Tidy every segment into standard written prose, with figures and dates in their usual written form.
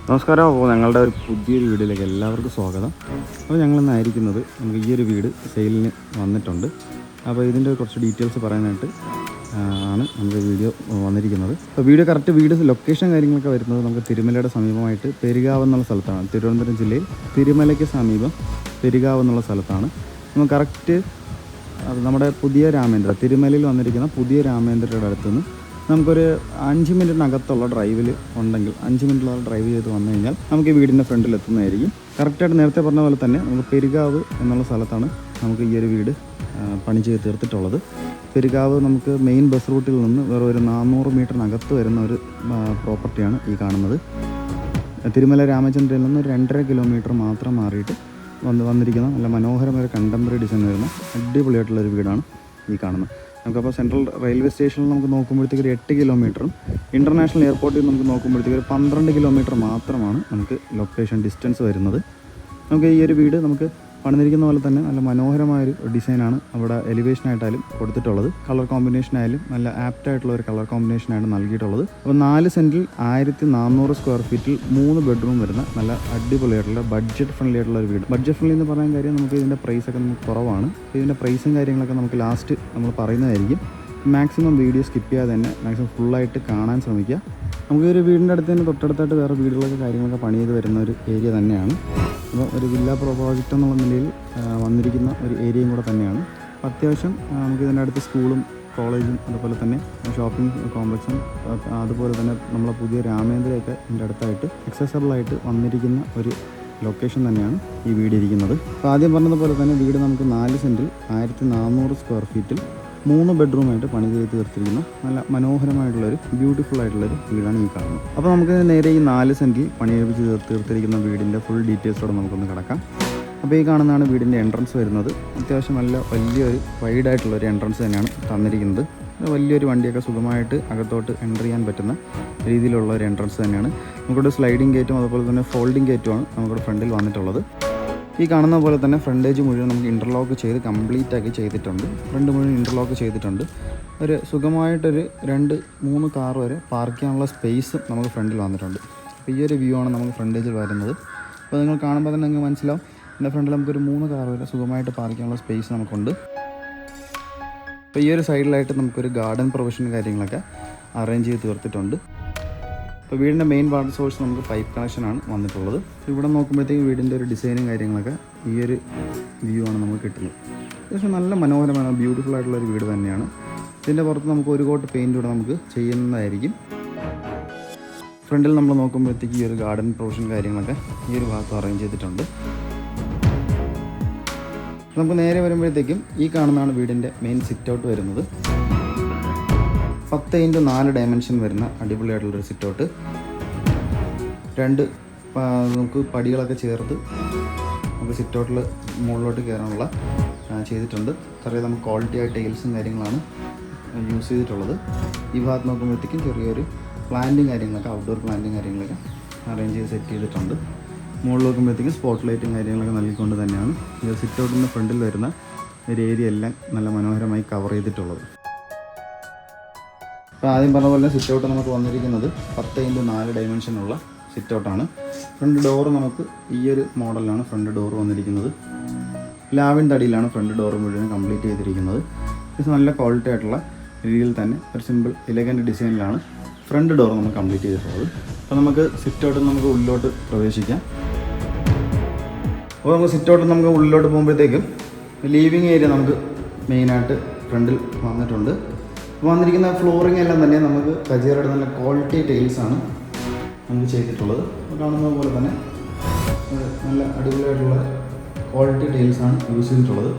നമസ്കാരം. അപ്പോൾ ഞങ്ങളുടെ ഒരു പുതിയൊരു വീഡിയോയിലേക്ക് എല്ലാവർക്കും സ്വാഗതം. അപ്പോൾ ഞങ്ങളിന്നായിരിക്കുന്നത് നമുക്ക് ഈ ഒരു വീട് സെയിലിന് വന്നിട്ടുണ്ട്. അപ്പോൾ ഇതിൻ്റെ കുറച്ച് ഡീറ്റെയിൽസ് പറയാനായിട്ട് ആണ് നമുക്ക് വീഡിയോ വന്നിരിക്കുന്നത്. അപ്പോൾ കറക്റ്റ് വീട് ലൊക്കേഷൻ കാര്യങ്ങളൊക്കെ വരുന്നത് നമുക്ക് തിരുമലയുടെ സമീപമായിട്ട് പെരുകാവ് എന്നുള്ള സ്ഥലത്താണ്. തിരുവനന്തപുരം ജില്ലയിൽ തിരുമലയ്ക്ക് സമീപം പെരുകാവ് എന്നുള്ള സ്ഥലത്താണ്. നമുക്ക് കറക്റ്റ് നമ്മുടെ പുതിയ രാമേന്ദ്ര തിരുമലയിൽ വന്നിരിക്കുന്ന പുതിയ രാമേന്ദ്രയുടെ അടുത്തുനിന്ന് നമുക്കൊരു 5 മിനിറ്റിനകത്തുള്ള ഡ്രൈവിൽ ഉണ്ടെങ്കിൽ 5 മിനിറ്റുള്ള ഡ്രൈവ് ചെയ്ത് വന്നു കഴിഞ്ഞാൽ നമുക്ക് ഈ വീടിൻ്റെ ഫ്രണ്ടിൽ എത്തുന്നതായിരിക്കും. കറക്റ്റായിട്ട് നേരത്തെ പറഞ്ഞ പോലെ തന്നെ നമുക്ക് പെരുകാവ് എന്നുള്ള സ്ഥലത്താണ് നമുക്ക് ഈ ഒരു വീട് പണി ചെയ്ത് തീർത്തിട്ടുള്ളത്. പെരുകാവ് നമുക്ക് മെയിൻ ബസ് റൂട്ടിൽ നിന്ന് വേറെ ഒരു 400 മീറ്ററിനകത്ത് വരുന്ന ഒരു പ്രോപ്പർട്ടിയാണ് ഈ കാണുന്നത്. തിരുമല രാമചന്ദ്രയിൽ നിന്ന് ഒരു 2.5 കിലോമീറ്റർ മാത്രം മാറിയിട്ട് വന്നിരിക്കുന്ന നല്ല മനോഹരമായ കണ്ടംപററി ഡിസൈൻ വരുന്ന അടിപൊളിയായിട്ടുള്ളൊരു വീടാണ് ഈ കാണുന്നത്. നമുക്കപ്പോൾ സെൻട്രൽ റെയിൽവേ സ്റ്റേഷനിൽ നമുക്ക് നോക്കുമ്പോഴത്തേക്ക് ഒരു 8 കിലോമീറ്ററും ഇൻ്റർനാഷണൽ എയർപോർട്ടിൽ നമുക്ക് നോക്കുമ്പോഴത്തേക്ക് ഒരു 12 കിലോമീറ്റർ മാത്രമാണ് നമുക്ക് ലൊക്കേഷൻ ഡിസ്റ്റൻസ് വരുന്നത്. നമുക്ക് ഈ ഒരു വീട് നമുക്ക് പണിതിരിക്കുന്ന പോലെ തന്നെ നല്ല മനോഹരമായൊരു ഡിസൈനാണ് അവിടെ എലിവേഷനായിട്ടായാലും കൊടുത്തിട്ടുള്ളത്. കളർ കോമ്പിനേഷനായാലും നല്ല ആപ്റ്റായിട്ടുള്ള ഒരു കളർ കോമ്പിനേഷനാണ് നൽകിയിട്ടുള്ളത്. അപ്പോൾ 4 സെൻറ്റിൽ 1400 സ്ക്വയർ ഫീറ്റിൽ 3 ബെഡ്റൂം വരുന്ന നല്ല അടിപൊളിയായിട്ടുള്ള ബഡ്ജറ്റ് ഫ്രണ്ട്ലി ആയിട്ടുള്ള ഒരു വീട്. ബഡ്ജറ്റ് ഫ്രണ്ട്ലി എന്ന് പറയാൻ കാര്യം നമുക്ക് ഇതിൻ്റെ പ്രൈസൊക്കെ നമുക്ക് കുറവാണ്. ഇതിൻ്റെ പ്രൈസും കാര്യങ്ങളൊക്കെ നമുക്ക് ലാസ്റ്റ് നമ്മൾ പറയുന്നതായിരിക്കും. മാക്സിമം വീഡിയോ സ്കിപ്പ് ചെയ്യാതെ തന്നെ മാക്സിമം ഫുള്ളായിട്ട് കാണാൻ ശ്രമിക്കുക. നമുക്ക് ഒരു വീടിൻ്റെ അടുത്ത് തന്നെ തൊട്ടടുത്തായിട്ട് വേറെ വീടുകളൊക്കെ കാര്യങ്ങളൊക്കെ പണി ചെയ്ത് വരുന്ന ഒരു ഏരിയ തന്നെയാണ്. അപ്പോൾ ഒരു വില്ല പ്രോജക്റ്റ് എന്നുള്ള നിലയിൽ വന്നിരിക്കുന്ന ഒരു ഏരിയയും കൂടെ തന്നെയാണ്. അപ്പോൾ അത്യാവശ്യം നമുക്ക് ഇതിൻ്റെ അടുത്ത് സ്കൂളും കോളേജും അതുപോലെ തന്നെ ഷോപ്പിംഗ് കോംപ്ലക്സും അതുപോലെ തന്നെ നമ്മളെ പുതിയ രാമേന്ദ്രയൊക്കെ ഇതിൻ്റെ അടുത്തായിട്ട് ആക്സസബിളായിട്ട് വന്നിരിക്കുന്ന ഒരു ലൊക്കേഷൻ തന്നെയാണ് ഈ വീട് ഇരിക്കുന്നത്. അപ്പോൾ ആദ്യം പറഞ്ഞതുപോലെ തന്നെ വീട് നമുക്ക് 4 സെൻറ്റിൽ 1400 സ്ക്വയർ ഫീറ്റിൽ 3 ബെഡ്റൂമായിട്ട് പണി ചെയ്ത് തീർത്തിരിക്കുന്ന നല്ല മനോഹരമായിട്ടുള്ളൊരു ബ്യൂട്ടിഫുൾ ആയിട്ടുള്ളൊരു വീടാണ് ഈ കാണുന്നത്. അപ്പോൾ നമുക്ക് നേരെ ഈ 4 സെൻറ്റിൽ പണിയെടുപ്പിച്ച് തീർത്തിരിക്കുന്ന വീടിൻ്റെ ഫുൾ ഡീറ്റെയിൽസോടെ നമുക്കൊന്ന് കിടക്കാം. അപ്പോൾ ഈ കാണുന്നതാണ് വീടിൻ്റെ എൻട്രൻസ് വരുന്നത്. അത്യാവശ്യം നല്ല വലിയൊരു വൈഡായിട്ടുള്ളൊരു എൻട്രൻസ് തന്നെയാണ് തന്നിരിക്കുന്നത്. വലിയൊരു വണ്ടിയൊക്കെ സുഖമായിട്ട് അകത്തോട്ട് എൻ്റർ ചെയ്യാൻ പറ്റുന്ന രീതിയിലുള്ള ഒരു എൻട്രൻസ് തന്നെയാണ്. നമുക്കിവിടെ സ്ലൈഡിങ് ഗേറ്റും അതുപോലെ തന്നെ ഫോൾഡിങ് ഗേറ്റുമാണ് നമുക്കിവിടെ ഫ്രണ്ടിൽ വന്നിട്ടുള്ളത്. ഈ കാണുന്ന പോലെ തന്നെ ഫ്രണ്ടേജ് മുഴുവൻ നമുക്ക് ഇൻ്റർലോക്ക് ചെയ്ത് കംപ്ലീറ്റ് ആക്കി ചെയ്തിട്ടുണ്ട്. ഫ്രണ്ട് മുഴുവൻ ഇൻ്റർലോക്ക് ചെയ്തിട്ടുണ്ട്. ഒരു സുഖമായിട്ടൊരു 2-3 കാർ വരെ പാർക്ക് ചെയ്യാനുള്ള സ്പേസ് നമുക്ക് ഫ്രണ്ടിൽ വന്നിട്ടുണ്ട്. അപ്പോൾ ഈ ഒരു വ്യൂ ആണ് നമുക്ക് ഫ്രണ്ടേജിൽ വരുന്നത്. അപ്പോൾ നിങ്ങൾ കാണുമ്പോൾ തന്നെ നിങ്ങൾക്ക് മനസ്സിലാവും എൻ്റെ ഫ്രണ്ടിൽ നമുക്കൊരു 3 കാർ വരെ സുഖമായിട്ട് പാർക്ക് ചെയ്യാനുള്ള സ്പേസ് നമുക്കുണ്ട്. അപ്പോൾ ഈ ഒരു സൈഡിലായിട്ട് നമുക്കൊരു ഗാർഡൻ പ്രൊവിഷൻ കാര്യങ്ങളൊക്കെ അറേഞ്ച് ചെയ്ത് തീർത്തിട്ടുണ്ട്. അപ്പോൾ വീടിൻ്റെ മെയിൻ വാട്ടർ സോഴ്സ് നമുക്ക് പൈപ്പ് കണക്ഷനാണ് വന്നിട്ടുള്ളത്. ഇവിടെ നോക്കുമ്പോഴത്തേക്ക് വീടിൻ്റെ ഒരു ഡിസൈനും കാര്യങ്ങളൊക്കെ ഈ ഒരു വ്യൂ ആണ് നമുക്ക് കിട്ടുന്നത്. പക്ഷേ നല്ല മനോഹരമായ ബ്യൂട്ടിഫുൾ ആയിട്ടുള്ളൊരു വീട് തന്നെയാണ്. ഇതിൻ്റെ പുറത്ത് നമുക്ക് ഒരു കോട്ട് പെയിൻറ്റ് കൂടെ നമുക്ക് ചെയ്യുന്നതായിരിക്കും. ഫ്രണ്ടിൽ നമ്മൾ നോക്കുമ്പോഴത്തേക്ക് ഈ ഒരു ഗാർഡൻ പ്രൊവിഷൻ കാര്യങ്ങളൊക്കെ ഈ ഒരു ഭാഗത്ത് അറേഞ്ച് ചെയ്തിട്ടുണ്ട്. നമുക്ക് നേരെ വരുമ്പോഴത്തേക്കും ഈ കാണുന്നതാണ് വീടിൻ്റെ മെയിൻ സിറ്റ് ഔട്ട് വരുന്നത്. 10x4 ഡയമെൻഷൻ വരുന്ന അടിപൊളിയായിട്ടുള്ളൊരു സിറ്റ് ഔട്ട്. 2 നമുക്ക് പടികളൊക്കെ ചേർത്ത് നമുക്ക് സിറ്റ് ഔട്ടിൽ മുകളിലോട്ട് കയറാനുള്ള ചെയ്തിട്ടുണ്ട്. ചെറിയ നമുക്ക് ക്വാളിറ്റി ആയ ടൈൽസും കാര്യങ്ങളാണ് യൂസ് ചെയ്തിട്ടുള്ളത്. ഈ ഭാഗത്ത് നോക്കുമ്പോഴത്തേക്കും ചെറിയൊരു പ്ലാന്റും കാര്യങ്ങളൊക്കെ ഔട്ട്ഡോർ പ്ലാന്റും കാര്യങ്ങളൊക്കെ അറേഞ്ച് ചെയ്ത് സെറ്റ് ചെയ്തിട്ടുണ്ട്. മുകളിൽ നോക്കുമ്പോഴത്തേക്കും സ്പോട്ട് ലൈറ്റും കാര്യങ്ങളൊക്കെ നൽകിക്കൊണ്ട് തന്നെയാണ് ഈ സിറ്റ് ഔട്ടിൻ്റെ ഫ്രണ്ടിൽ വരുന്ന ഒരു ഏരിയ എല്ലാം നല്ല മനോഹരമായി കവർ ചെയ്തിട്ടുള്ളത്. അപ്പോൾ ആദ്യം പറഞ്ഞ പോലെ സിറ്റ് ഔട്ട് നമുക്ക് വന്നിരിക്കുന്നത് 10x4 ഡയമെൻഷനുള്ള സിറ്റ് ഔട്ടാണ്. ഫ്രണ്ട് ഡോറ് നമുക്ക് ഈ ഒരു മോഡലിലാണ് ഫ്രണ്ട് ഡോറ് വന്നിരിക്കുന്നത്. ലാവിൻ തടിയിലാണ് ഫ്രണ്ട് ഡോറ് മുഴുവൻ കംപ്ലീറ്റ് ചെയ്തിരിക്കുന്നത്. ഇത് നല്ല ക്വാളിറ്റി ആയിട്ടുള്ള രീതിയിൽ തന്നെ ഒരു സിമ്പിൾ എലഗൻറ്റ് ഡിസൈനിലാണ് ഫ്രണ്ട് ഡോറ് നമുക്ക് കംപ്ലീറ്റ് ചെയ്തിട്ടുള്ളത്. അപ്പോൾ നമുക്ക് സിറ്റ് ഔട്ടിൽ നമുക്ക് ഉള്ളിലോട്ട് പ്രവേശിക്കാം. അപ്പോൾ നമുക്ക് സിറ്റ് ഔട്ടിൽ നമുക്ക് ഉള്ളിലോട്ട് പോകുമ്പോഴത്തേക്കും ലീവിങ് ഏരിയ നമുക്ക് മെയിനായിട്ട് ഫ്രണ്ടിൽ വന്നിട്ടുണ്ട്. വന്നിരിക്കുന്ന ഫ്ലോറിംഗ് എല്ലാം തന്നെ നമുക്ക് കജേറയുടെ നല്ല ക്വാളിറ്റി ടൈൽസാണ് നമുക്ക് ചെയ്തിട്ടുള്ളത്. കാണുന്നത് പോലെ തന്നെ നല്ല അടിപൊളിയായിട്ടുള്ള ക്വാളിറ്റി ടൈൽസാണ് യൂസ് ചെയ്തിട്ടുള്ളത്.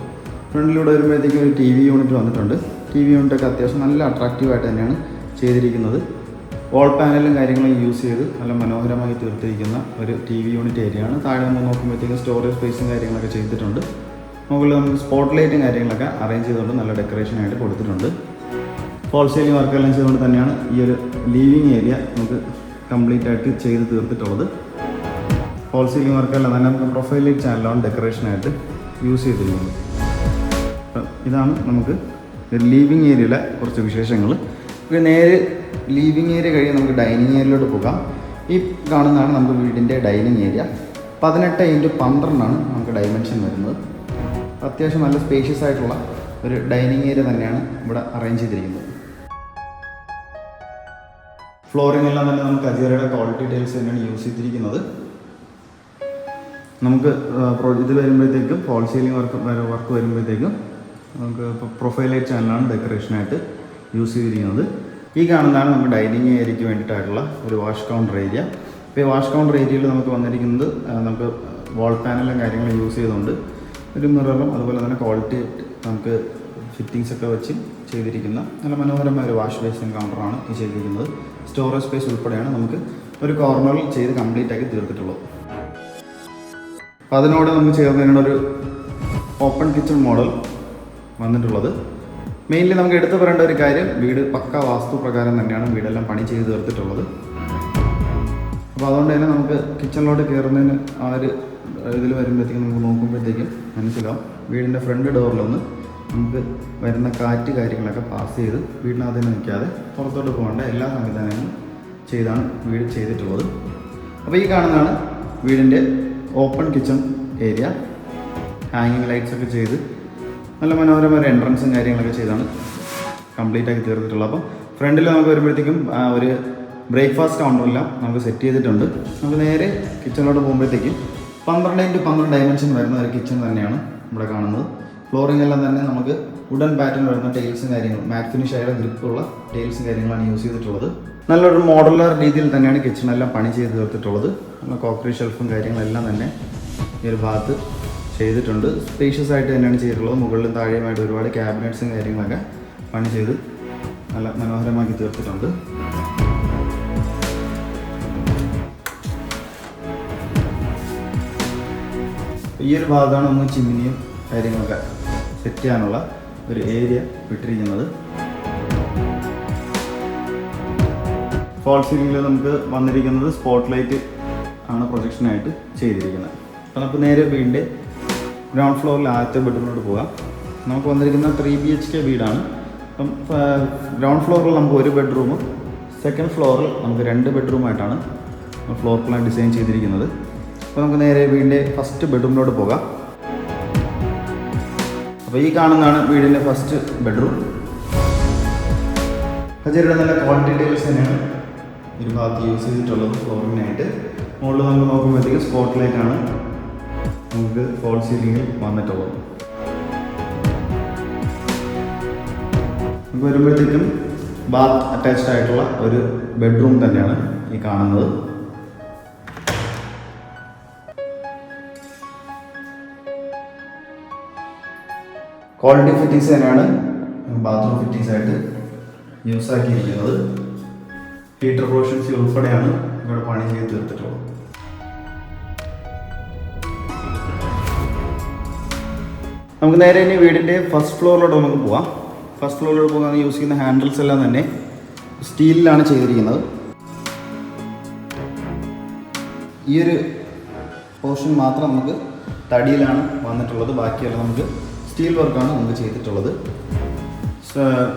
ഫ്രണ്ടിലൂടെ വരുമ്പോഴത്തേക്കും ഒരു TV യൂണിറ്റ് വന്നിട്ടുണ്ട്. TV യൂണിറ്റൊക്കെ അത്യാവശ്യം നല്ല അട്രാക്റ്റീവായിട്ട് തന്നെയാണ് ചെയ്തിരിക്കുന്നത്. വാൾ പാനലും കാര്യങ്ങളും യൂസ് ചെയ്ത് നല്ല മനോഹരമായി തീർത്തിരിക്കുന്ന ഒരു TV യൂണിറ്റ് ഏരിയയാണ്. താഴെ നമ്മൾ നോക്കുമ്പോഴത്തേക്കും സ്റ്റോറേജ് സ്പേസും കാര്യങ്ങളൊക്കെ ചെയ്തിട്ടുണ്ട്. മുകളിൽ നമുക്ക് സ്പോട്ട് ലൈറ്റും കാര്യങ്ങളൊക്കെ അറേഞ്ച് ചെയ്തുകൊണ്ട് നല്ല ഡെക്കറേഷനായിട്ട് കൊടുത്തിട്ടുണ്ട്. ഫോൾ സീലിംഗ് വർക്കെല്ലാം ചെയ്തുകൊണ്ട് തന്നെയാണ് ഈ ഒരു ലീവിങ് ഏരിയ നമുക്ക് കംപ്ലീറ്റ് ആയിട്ട് ചെയ്ത് തീർത്തിട്ടുള്ളത്. ഫോൾ സീലിംഗ് വർക്കെല്ലാം തന്നെ നമുക്ക് പ്രൊഫൈൽ ലൈറ്റ് ചാനലാണ് ഡെക്കറേഷനായിട്ട് യൂസ് ചെയ്തിരിക്കുന്നത്. ഇതാണ് നമുക്ക് ഒരു ലീവിങ് ഏരിയയിലെ കുറച്ച് വിശേഷങ്ങൾ. നേരെ ലീവിങ് ഏരിയ കഴിഞ്ഞ് നമുക്ക് ഡൈനിങ് ഏരിയയിലോട്ട് പോകാം. ഈ കാണുന്നതാണ് നമുക്ക് വീടിൻ്റെ ഡൈനിങ് ഏരിയ. 18x12 നമുക്ക് ഡൈമെൻഷൻ വരുന്നത്. അത്യാവശ്യം നല്ല സ്പേഷ്യസ് ആയിട്ടുള്ള ഒരു ഡൈനിങ് ഏരിയ തന്നെയാണ് ഇവിടെ അറേഞ്ച് ചെയ്തിരിക്കുന്നത്. ഫ്ലോറിംഗ് എല്ലാം തന്നെ നമുക്ക് അജിയോയുടെ ക്വാളിറ്റി ടൈൽസ് തന്നെയാണ് യൂസ് ചെയ്തിരിക്കുന്നത്. നമുക്ക് ഇത് വരുമ്പോഴത്തേക്കും ഫോൾ സീലിംഗ് വർക്ക് വരുമ്പോഴത്തേക്കും നമുക്ക് പ്രൊഫൈൽ ലൈറ്റ് ചാനലാണ് ഡെക്കറേഷനായിട്ട് യൂസ് ചെയ്തിരിക്കുന്നത്. ഈ കാണുന്നതാണ് നമുക്ക് ഡൈനിങ് ഏരിയയ്ക്ക് വേണ്ടിയിട്ടായിട്ടുള്ള ഒരു വാഷ് കൗണ്ടർ ഏരിയ. ഇപ്പോൾ ഈ വാഷ് കൗണ്ടർ ഏരിയയിൽ നമുക്ക് വന്നിരിക്കുന്നത് നമുക്ക് വാൾ പാനലും കാര്യങ്ങളും യൂസ് ചെയ്തുകൊണ്ട് ഒരു മിററും അതുപോലെ തന്നെ ക്വാളിറ്റി നമുക്ക് ഫിറ്റിങ്സ് ഒക്കെ വെച്ച് ചെയ്തിരിക്കുന്ന നല്ല മനോഹരമായ ഒരു വാഷ് ബേസിൻ കൗണ്ടറാണ് ഈ ചെയ്തിരിക്കുന്നത്. സ്റ്റോറേജ് സ്പേസ് ഉൾപ്പെടെയാണ് നമുക്ക് ഒരു കോർണറിൽ ചെയ്ത് കംപ്ലീറ്റ് ആക്കി തീർത്തിട്ടുള്ളത്. അപ്പോൾ അതിനോട് നമുക്ക് ചേർന്നതിനുള്ള ഒരു ഓപ്പൺ കിച്ചൺ മോഡൽ വന്നിട്ടുള്ളത്. മെയിൻലി നമുക്ക് എടുത്തു പറയേണ്ട ഒരു കാര്യം, വീട് പക്ക വാസ്തു പ്രകാരം തന്നെയാണ് വീടെല്ലാം പണി ചെയ്ത് തീർത്തിട്ടുള്ളത്. അപ്പോൾ അതുകൊണ്ട് തന്നെ നമുക്ക് കിച്ചണിലോട്ട് കയറുന്നതിന് ആ ഒരു ഇതിൽ വരുമ്പോഴത്തേക്കും നമുക്ക് നോക്കുമ്പോഴത്തേക്കും മനസ്സിലാവും വീടിൻ്റെ ഫ്രണ്ട് ഡോറിലൊന്ന് നമുക്ക് വരുന്ന കാറ്റ് കാര്യങ്ങളൊക്കെ പാസ് ചെയ്ത് വീടിനകത്ത് തന്നെ നിൽക്കാതെ പുറത്തോട്ട് പോകേണ്ട എല്ലാ സംവിധാനങ്ങളും ചെയ്താണ് വീട് ചെയ്തിട്ടുള്ളത്. അപ്പോൾ ഈ കാണുന്നതാണ് വീടിൻ്റെ ഓപ്പൺ കിച്ചൺ ഏരിയ. ഹാങ്ങിങ് ലൈറ്റ്സ് ഒക്കെ ചെയ്ത് നല്ല മനോഹരമായ എൻട്രൻസും കാര്യങ്ങളൊക്കെ ചെയ്താണ് കംപ്ലീറ്റ് ആക്കി തീർത്തിട്ടുള്ളത്. അപ്പം ഫ്രണ്ടിൽ നമുക്ക് വരുമ്പോഴത്തേക്കും ഒരു ബ്രേക്ക്ഫാസ്റ്റ് കൗണ്ടറെല്ലാം നമുക്ക് സെറ്റ് ചെയ്തിട്ടുണ്ട്. നമുക്ക് നേരെ കിച്ചണിലോട്ട് പോകുമ്പോഴത്തേക്കും 12x12 ഡയമെൻഷൻ വരുന്ന ഒരു കിച്ചൺ തന്നെയാണ് ഇവിടെ കാണുന്നത്. ഫ്ലോറിംഗ് എല്ലാം തന്നെ നമുക്ക് വുഡൻ പാറ്റേൺ വരുന്ന ടൈൽസും കാര്യങ്ങളും മാറ്റ് ഫിനിഷ് ആയ ഗ്രിപ്പുള്ള ടൈൽസും കാര്യങ്ങളാണ് യൂസ് ചെയ്തിട്ടുള്ളത്. നല്ലൊരു മോഡുലർ രീതിയിൽ തന്നെയാണ് കിച്ചണെല്ലാം പണി ചെയ്ത് തീർത്തിട്ടുള്ളത്. നല്ല കോൺക്രീറ്റ് ഷെൽഫും കാര്യങ്ങളെല്ലാം തന്നെ ഈ ഒരു ഭാഗത്ത് ചെയ്തിട്ടുണ്ട്. സ്പേഷ്യസ് ആയിട്ട് തന്നെയാണ് ചെയ്തിട്ടുള്ളത്. മുകളിലും താഴെയുമായിട്ട് ഒരുപാട് ക്യാബിനറ്റ്സും കാര്യങ്ങളൊക്കെ പണി ചെയ്ത് നല്ല മനോഹരമാക്കി തീർത്തിട്ടുണ്ട്. ഈ ഒരു ഭാഗത്താണ് ഒന്ന് ചിമ്മിനിയും കാര്യങ്ങളൊക്കെ സെറ്റ് ചെയ്യാനുള്ള ഒരു ഏരിയ വിട്ടിരിക്കുന്നത്. ഫോൾ സീലിംഗിൽ നമുക്ക് വന്നിരിക്കുന്നത് സ്പോട്ട് ലൈറ്റ് ആണ് പ്രൊജക്ഷനായിട്ട് ചെയ്തിരിക്കുന്നത്. അപ്പോൾ നമുക്ക് നേരെ വീടിൻ്റെ ഗ്രൗണ്ട് ഫ്ലോറിൽ ആദ്യത്തെ ബെഡ്റൂമിലോട്ട് പോകാം. നമുക്ക് വന്നിരിക്കുന്ന 3 BHK വീടാണ്. അപ്പം ഗ്രൗണ്ട് ഫ്ലോറിൽ നമുക്ക് ഒരു ബെഡ്റൂമും സെക്കൻഡ് ഫ്ലോറിൽ നമുക്ക് 2 ബെഡ്റൂമായിട്ടാണ് ഫ്ലോർ പ്ലാൻ ഡിസൈൻ ചെയ്തിരിക്കുന്നത്. അപ്പോൾ നമുക്ക് നേരെ വീടിൻ്റെ ഫസ്റ്റ് ബെഡ്റൂമിലോട്ട് പോകാം. അപ്പോൾ ഈ കാണുന്നതാണ് വീടിൻ്റെ ഫസ്റ്റ് ബെഡ്റൂം. ഹജറുടെ നല്ല ക്വാളിറ്റി ടൈൽസ് തന്നെയാണ് ഒരു ഭാഗത്ത് യൂസ് ചെയ്തിട്ടുള്ളത് ഫ്ലോറിങ്ങിനായിട്ട്. മുകളിൽ നമുക്ക് നോക്കുമ്പോഴത്തേക്ക് സ്പോട്ട് ലൈറ്റാണ് നമുക്ക് ഫോൾ സീലിംഗിൽ വന്നിട്ടുള്ളത്. നമുക്ക് വരുമ്പോഴത്തേക്കും ബാത്ത് അറ്റാച്ച്ഡ് ആയിട്ടുള്ള ഒരു ബെഡ്റൂം തന്നെയാണ് ഈ കാണുന്നത്. ക്വാളിറ്റി ഫിറ്റിങ്സ് തന്നെയാണ് ബാത്റൂം ഫിറ്റിങ്സ് ആയിട്ട് യൂസ് ആക്കിയിരിക്കുന്നത്. ഹീറ്റർ പ്രൊവിഷൻസ് ഉൾപ്പെടെയാണ് ഇവിടെ പണി ചെയ്ത് തീർത്തിട്ടുള്ളത്. നമുക്ക് നേരെ ഇനി വീടിൻ്റെ ഫസ്റ്റ് ഫ്ലോറിലോട്ട് നമുക്ക് പോവാം. ഫസ്റ്റ് ഫ്ലോറിലോട്ട് പോകാൻ യൂസ് ചെയ്യുന്ന ഹാൻഡിൽസ് എല്ലാം തന്നെ സ്റ്റീലിലാണ് ചെയ്തിരിക്കുന്നത്. ഈ ഒരു പോർഷൻ മാത്രം നമുക്ക് തടിയിലാണ് വന്നിട്ടുള്ളത്. ബാക്കിയെല്ലാം നമുക്ക് സ്റ്റീൽ വർക്കാണ് നമുക്ക് ചെയ്തിട്ടുള്ളത്.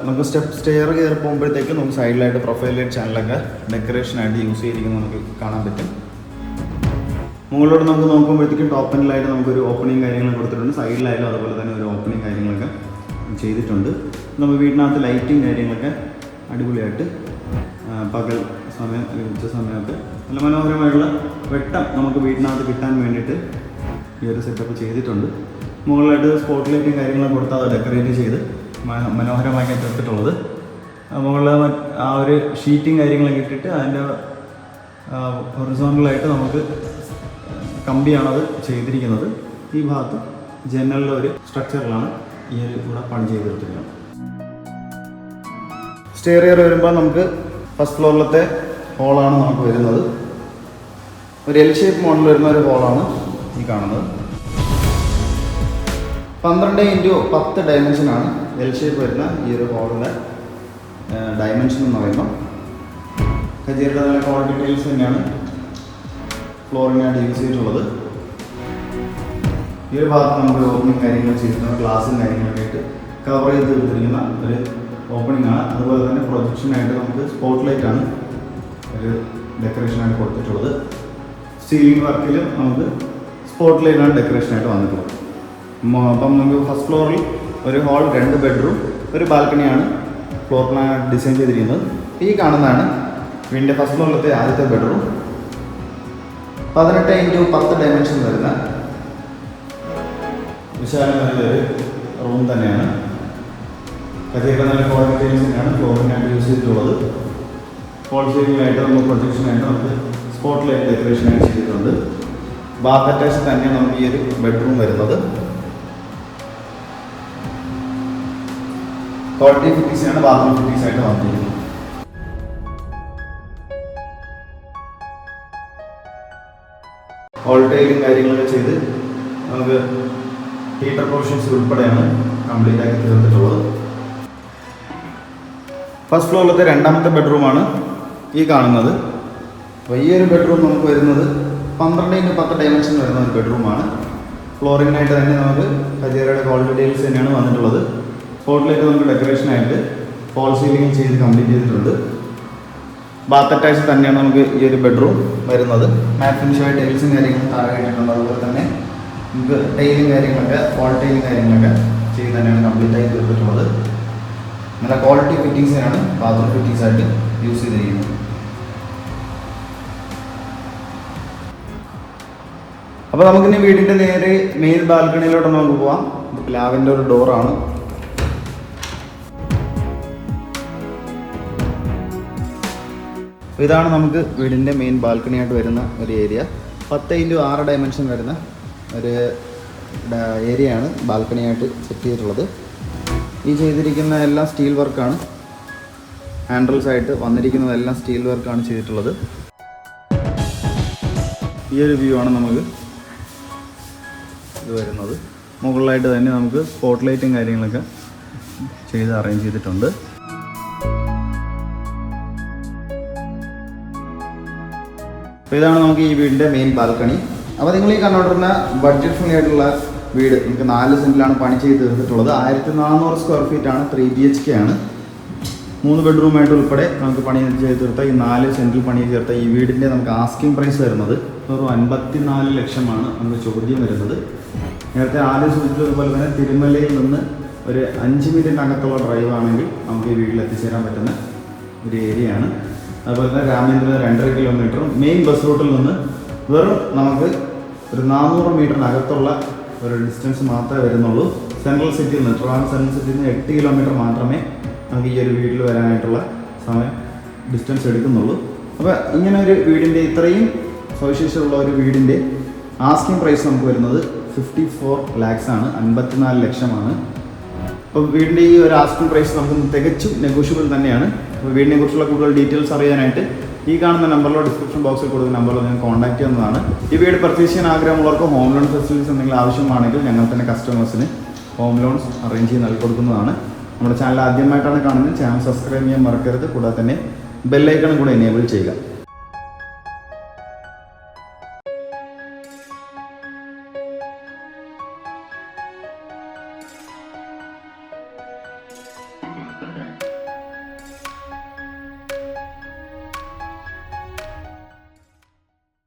നമുക്ക് സ്റ്റെയർ കയറി പോകുമ്പോഴത്തേക്ക് നമുക്ക് സൈഡിലായിട്ട് പ്രൊഫൈൽ ലൈറ്റ് ചാനലൊക്കെ ഡെക്കറേഷനായിട്ട് യൂസ് ചെയ്തിരിക്കുന്നത് നമുക്ക് കാണാൻ പറ്റും. മുകളിലോട്ട് നമുക്ക് നോക്കുമ്പോഴത്തേക്കും ടോപ്പ് എൻഡിലായിട്ട് നമുക്കൊരു ഓപ്പണിങ് കാര്യങ്ങളൊക്കെ കൊടുത്തിട്ടുണ്ട്. സൈഡിലായാലും അതുപോലെ തന്നെ ഒരു ഓപ്പണിങ് കാര്യങ്ങളൊക്കെ ചെയ്തിട്ടുണ്ട്. നമ്മൾ വീടിനകത്ത് ലൈറ്റിങ് കാര്യങ്ങളൊക്കെ അടിപൊളിയായിട്ട് പകൽ സമയം ഉച്ച സമയമൊക്കെ നല്ല മനോഹരമായിട്ടുള്ള വെട്ടം നമുക്ക് വീടിനകത്ത് കിട്ടാൻ വേണ്ടിയിട്ട് ഈ ഒരു സെറ്റപ്പ് ചെയ്തിട്ടുണ്ട്. മുകളിലായിട്ട് സ്പോട്ട് ലൈറ്റും കാര്യങ്ങളൊക്കെ കൊടുത്ത് അത് ഡെക്കറേറ്റ് ചെയ്ത് മനോഹരമാക്കി തീർത്തിട്ടുള്ളത്. മുകളിൽ ആ ഒരു ഷീറ്റിങ് കാര്യങ്ങളൊക്കെ ഇട്ടിട്ട് അതിൻ്റെ ഹൊറിസോണ്ടലായിട്ട് നമുക്ക് കമ്പിയാണത് ചെയ്തിരിക്കുന്നത്. ഈ ഭാഗത്ത് ജനലിലെ ഒരു സ്ട്രക്ചറിലാണ് ഈ ഒരു ഇവിടെ പണി ചെയ്തെടുത്തിരിക്കുന്നത്. സ്റ്റെയർ കയറി വരുമ്പോൾ നമുക്ക് ഫസ്റ്റ് ഫ്ലോറിലത്തെ ഹോളാണ് നമുക്ക് വരുന്നത്. ഒരു എൽ ഷേപ്പ് മോഡൽ വരുന്ന ഒരു ഹോളാണ് ഈ കാണുന്നത്. 12x10 ഡയമെൻഷനാണ് എൽ ഷേപ്പ് വരുന്ന ഈ ഒരു ഹോളിൻ്റെ ഡയമെൻഷൻ എന്ന് പറയുമ്പോൾ. ഹജീറുടെ നല്ല ക്വാളിറ്റി ടൈൽസ് തന്നെയാണ് ഫ്ലോറിനായിട്ട് യൂസ് ചെയ്തിട്ടുള്ളത്. ഈ ഒരു ഭാഗത്ത് നമുക്ക് ഓപ്പണിങ് കാര്യങ്ങൾ ചെയ്തിട്ടുണ്ട്. ഗ്ലാസും കാര്യങ്ങളൊക്കെ ആയിട്ട് കവർ ചെയ്ത് എടുത്തിരിക്കുന്ന ഒരു ഓപ്പണിംഗ് ആണ്. അതുപോലെ തന്നെ പ്രൊജക്ഷനായിട്ട് നമുക്ക് സ്പോട്ട് ലൈറ്റാണ് ഒരു ഡെക്കറേഷനായിട്ട് കൊടുത്തിട്ടുള്ളത്. സീലിംഗ് വർക്കിലും നമുക്ക് സ്പോട്ട് ലൈറ്റാണ് ഡെക്കറേഷനായിട്ട് വന്നിട്ടുള്ളത്. അപ്പം നമുക്ക് ഫസ്റ്റ് ഫ്ലോറിൽ ഒരു ഹാൾ, 2 ബെഡ്റൂം, ഒരു ബാൽക്കണിയാണ് ഫ്ലോർ പ്ലാൻ ഡിസൈൻ ചെയ്തിരിക്കുന്നത്. ഈ കാണുന്നതാണ് വീടിൻ്റെ ഫസ്റ്റ് ഫ്ലോറിലത്തെ ആദ്യത്തെ ബെഡ്റൂം. 18x10 ഡയമെൻഷൻ വരുന്ന വിശാലമായ ഒരു റൂം തന്നെയാണ്. കഥയൊക്കെ നല്ല ക്വാളിറ്റിയിലാണ് ഫ്ലോറിനായിട്ട് യൂസ് ചെയ്തിട്ടുള്ളത്. ഫോൾ സീലിംഗായിട്ട് നമുക്ക് പ്രൊജക്ഷനായിട്ട് നമുക്ക് സ്പോട്ട് ലൈറ്റ് ഡെക്കറേഷനായിട്ട് ചെയ്തിട്ടുണ്ട്. ബാത്ത് അറ്റാച്ച് തന്നെയാണ് നമുക്ക് ഈ ഒരു ബെഡ്റൂം വരുന്നത്. ക്വാളിറ്റി ഫിറ്റിംഗ്സാണ് ബാത്റൂം ഫിറ്റിംഗ്സ് ആയിട്ട് വന്നിരിക്കുന്നത്. ഹോൾ ടൈലും കാര്യങ്ങളൊക്കെ ചെയ്ത് നമുക്ക് ഹീറ്റർ പ്രൊവിഷൻസ് ഉൾപ്പെടെയാണ് കംപ്ലീറ്റ് ആക്കി തീർത്തിട്ടുള്ളത്. ഫസ്റ്റ് ഫ്ലോറിലത്തെ രണ്ടാമത്തെ ബെഡ്റൂമാണ് ഈ കാണുന്നത്. അപ്പോൾ ഈ ഒരു ബെഡ്റൂം നമുക്ക് വരുന്നത് 12x10 ഡയമെൻഷൻ വരുന്ന ഒരു ബെഡ്റൂമാണ്. ഫ്ലോറിങ്ങിനായിട്ട് തന്നെ നമുക്ക് കജേരയുടെ ക്വാളിറ്റി ടൈൽസ് തന്നെയാണ് വന്നിട്ടുള്ളത്. സ്പോട്ടിലേക്ക് നമുക്ക് ഡെക്കറേഷനായിട്ട് ഫോൾ സീലിംഗ് ചെയ്ത് കംപ്ലീറ്റ് ചെയ്തിട്ടുണ്ട്. ബാത്ത് അറ്റാച്ച് തന്നെയാണ് നമുക്ക് ഈ ഒരു ബെഡ്റൂം വരുന്നത്. മാറ്റ് ഫിനിഷായ ടൈൽസും കാര്യങ്ങളും താഴെ ഇട്ടിട്ടുണ്ട്. അതുപോലെ തന്നെ നമുക്ക് ടൈലും കാര്യങ്ങളൊക്കെ ഫോൾ ടൈലും കാര്യങ്ങളൊക്കെ ചെയ്ത് തന്നെയാണ് കംപ്ലീറ്റ് ആയി തീർത്തിട്ടുള്ളത്. നല്ല ക്വാളിറ്റി ഫിറ്റിങ്സിനാണ് ബാത്റൂം ഫിറ്റിങ്സ് ആയിട്ട് യൂസ് ചെയ്തിരിക്കുന്നത്. അപ്പോൾ നമുക്കിനി വീടിൻ്റെ നേരെ മെയിൻ ബാൽക്കണിയിലോട്ട് നമുക്ക് പോവാം. പ്ലാവിൻ്റെ ഒരു ഡോറാണ്. ഇതാണ് നമുക്ക് വീടിൻ്റെ മെയിൻ ബാൽക്കണിയായിട്ട് വരുന്ന ഒരു ഏരിയ. 10x6 ഡയമെൻഷൻ വരുന്ന ഒരു ഏരിയയാണ് ബാൽക്കണിയായിട്ട് സെറ്റ് ചെയ്തിട്ടുള്ളത്. ഈ ചെയ്തിരിക്കുന്ന എല്ലാം സ്റ്റീൽ വർക്കാണ്. ഹാൻഡിൽസ് ആയിട്ട് വന്നിരിക്കുന്നതെല്ലാം സ്റ്റീൽ വർക്കാണ് ചെയ്തിട്ടുള്ളത്. ഈ ഒരു വ്യൂ ആണ് നമുക്ക് ഇത് വരുന്നത്. മുകളിലായിട്ട് തന്നെ നമുക്ക് സ്പോട്ട് ലൈറ്റും കാര്യങ്ങളൊക്കെ ചെയ്ത് അറേഞ്ച് ചെയ്തിട്ടുണ്ട്. അപ്പോൾ ഇതാണ് നമുക്ക് ഈ വീടിൻ്റെ മെയിൻ ബാൽക്കണി. അപ്പോൾ നിങ്ങൾ ഈ കണ്ടുകൊണ്ടിരുന്ന ബഡ്ജറ്റ് ഫ്രണ്ട്ലി ആയിട്ടുള്ള വീട് നമുക്ക് 4 സെൻറ്റിലാണ് പണി ചെയ്ത് തീർത്തിട്ടുള്ളത്. 1400 സ്ക്വയർ ഫീറ്റ് ആണ്. 3 BHK ആണ്. 3 ബെഡ്റൂമായിട്ട് ഉൾപ്പെടെ നമുക്ക് പണി ചെയ്ത് തീർത്ത ഈ 4 സെൻറ്റിൽ പണി ചേർത്ത ഈ വീടിൻ്റെ നമുക്ക് ആസ്കിംഗ് പ്രൈസ് വരുന്നത് ഒരു 54 ലക്ഷമാണ് നമുക്ക് ചോദ്യം വരുന്നത്. നേരത്തെ ആദ്യം സൂചിപ്പിച്ചതുപോലെ തന്നെ തിരുമലയിൽ നിന്ന് ഒരു 5 മിനിറ്റിനകത്തുള്ള ഡ്രൈവ് ആണെങ്കിൽ നമുക്ക് ഈ വീട്ടിൽ എത്തിച്ചേരാൻ പറ്റുന്ന ഒരു ഏരിയയാണ്. അതുപോലെ തന്നെ രാമേന്ദ്രന് 2.5 കിലോമീറ്ററും മെയിൻ ബസ് റൂട്ടിൽ നിന്ന് വെറും നമുക്ക് ഒരു 400 മീറ്ററിനകത്തുള്ള ഒരു ഡിസ്റ്റൻസ് മാത്രമേ വരുന്നുള്ളൂ. സെൻട്രൽ സിറ്റിയിൽ നിന്ന് ട്രിവാൻഡ്രം സെൻട്രൽ സിറ്റിയിൽ നിന്ന് 8 കിലോമീറ്റർ മാത്രമേ നമുക്ക് ഈ ഒരു വീട്ടിൽ വരാനായിട്ടുള്ള സമയം ഡിസ്റ്റൻസ് എടുക്കുന്നുള്ളൂ. അപ്പോൾ ഇങ്ങനെ ഒരു വീടിൻ്റെ ഇത്രയും സവിശേഷതയുള്ള ഒരു വീടിൻ്റെ ആസ്കിംഗ് പ്രൈസ് നമുക്ക് വരുന്നത് 54 lakhs ആണ്. 54 ലക്ഷമാണ്. അപ്പോൾ വീടിൻ്റെ ഈ ഒരു ആസ്കിംഗ് പ്രൈസ് നമുക്ക് തികച്ചും നെഗോഷ്യബിൾ തന്നെയാണ്. അപ്പോൾ വീടിനെ കുറിച്ചുള്ള കൂടുതൽ ഡീറ്റെയിൽസ് അറിയാനായിട്ട് ഈ കാണുന്ന നമ്പറിലോ ഡിസ്ക്രിപ്ഷൻ ബോക്സിൽ കൊടുക്കുന്ന നമ്പറിലോ നിങ്ങൾക്ക് കോൺടാക്ട് ചെയ്യുന്നതാണ്. ഈ വീട് പർച്ചേസ് ചെയ്യാൻ ആഗ്രഹമുള്ളവർക്ക് ഹോം ലോൺ ഫെസിലിറ്റീസ് എന്തെങ്കിലും ആവശ്യമാണെങ്കിൽ ഞങ്ങൾ തന്നെ കസ്റ്റമേഴ്സിന് ഹോം ലോൺസ് അറേഞ്ച് ചെയ്ത് നൽകി കൊടുക്കുന്നതാണ്. നമ്മുടെ ചാനൽ ആദ്യമായിട്ടാണ് കാണുന്നത്, ചാനൽ സബ്സ്ക്രൈബ് ചെയ്യാൻ മറക്കരുത്. കൂടാതെ തന്നെ ബെല്ലൈക്കണും കൂടെ എനേബിൾ ചെയ്യുക.